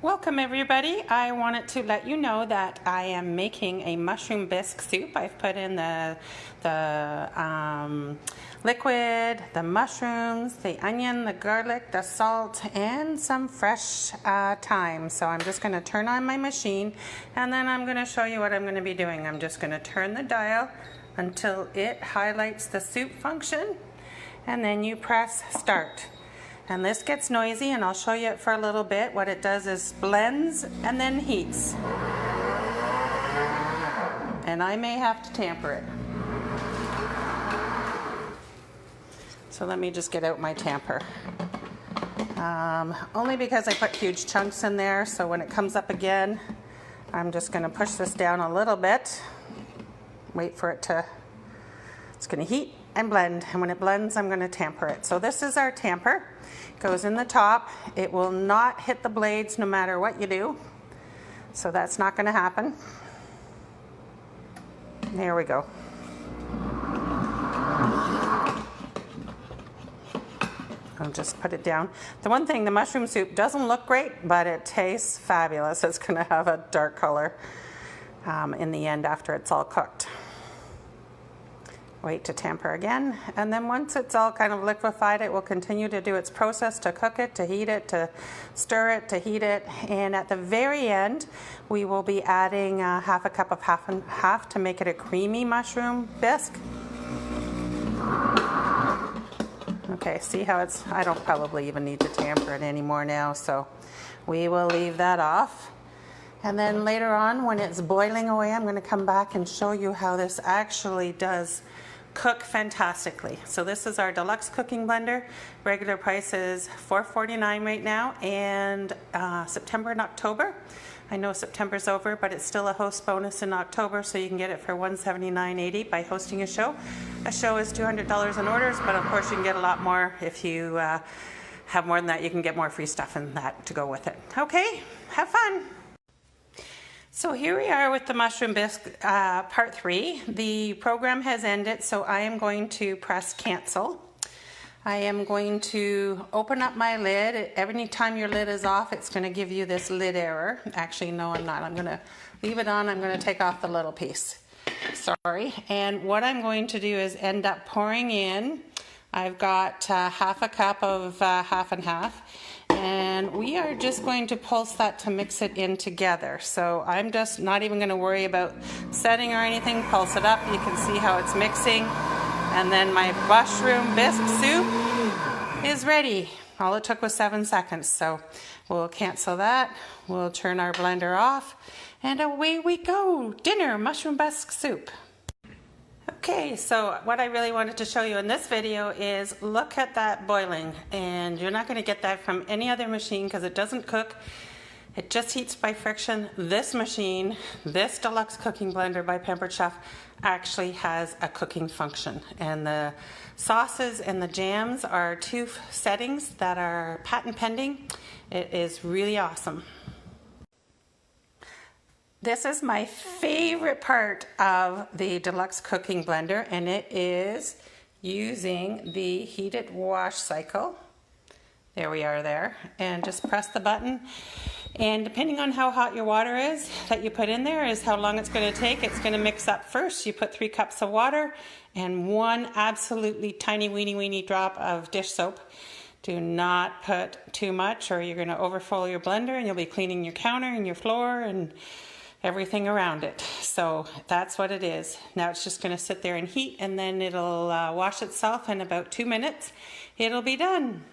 Welcome everybody. I wanted to let you know that I am making a mushroom bisque soup. I've put in the liquid, the mushrooms, the onion, the garlic, the salt, and some fresh thyme. So I'm just going to turn on my machine and then I'm going to show you what I'm going to be doing. I'm just going to turn the dial until it highlights the soup function and then you press start. And this gets noisy, and I'll show you it for a little bit. What it does is blends and then heats. And I may have to tamper it. So let me just get out my tamper. Only because I put huge chunks in there, so when it comes up again, I'm just going to push this down a little bit. Wait for it to, it's going to heat and blend, and when it blends I'm going to tamper it. So this is our tamper. It goes in the top. It will not hit the blades no matter what you do, so that's not going to happen. There we go. I'll just put it down. The one thing, the mushroom soup doesn't look great, but it tastes fabulous. It's going to have a dark color in the end after it's all cooked. Wait to tamper again, and then once it's all kind of liquefied, it will continue to do its process to cook it, to heat it, to stir it, to heat it, and at the very end we will be adding half a cup of half and half to make it a creamy mushroom bisque. Okay, see how it's, I don't probably even need to tamper it anymore now, so we will leave that off. And then later on, when it's boiling away, I'm going to come back and show you how this actually does cook fantastically. So this is our Deluxe cooking blender. Regular price is $4.49 right now, and September and October. I know September's over, but it's still a host bonus in October, so you can get it for $179.80 by hosting a show. A show is $200 in orders, but of course you can get a lot more if you have more than that. You can get more free stuff and that to go with it. Okay, have fun. So here we are with the mushroom bisque part 3. The program has ended, so I am going to press cancel. I am going to open up my lid. Every time your lid is off, it's going to give you this lid error. Actually, no, I'm not. I'm going to leave it on. I'm going to take off the little piece. Sorry. And what I'm going to do is end up pouring in. I've got half a cup of half and half. And we are just going to pulse that to mix it in together. So I'm just not even going to worry about setting or anything. Pulse it up. You can see how it's mixing. And then my mushroom bisque soup is ready. All it took was 7 seconds. So we'll cancel that. We'll turn our blender off. And away we go. Dinner mushroom bisque soup. Okay, so what I really wanted to show you in this video is look at that boiling, and you're not going to get that from any other machine because it doesn't cook. It just heats by friction. This machine, this Deluxe cooking blender by Pampered Chef, actually has a cooking function, and the sauces and the jams are 2 settings that are patent pending. It is really awesome. This is my favorite part of the Deluxe cooking blender, and it is using the heated wash cycle. There we are there. And just press the button. And depending on how hot your water is that you put in there is how long it's going to take. It's going to mix up first. You put 3 cups of water and 1 absolutely tiny weeny drop of dish soap. Do not put too much or you're going to overfill your blender and you'll be cleaning your counter and your floor and everything around it. So that's what it is. Now it's just going to sit there and heat, and then it'll wash itself in about 2 minutes. It'll be done.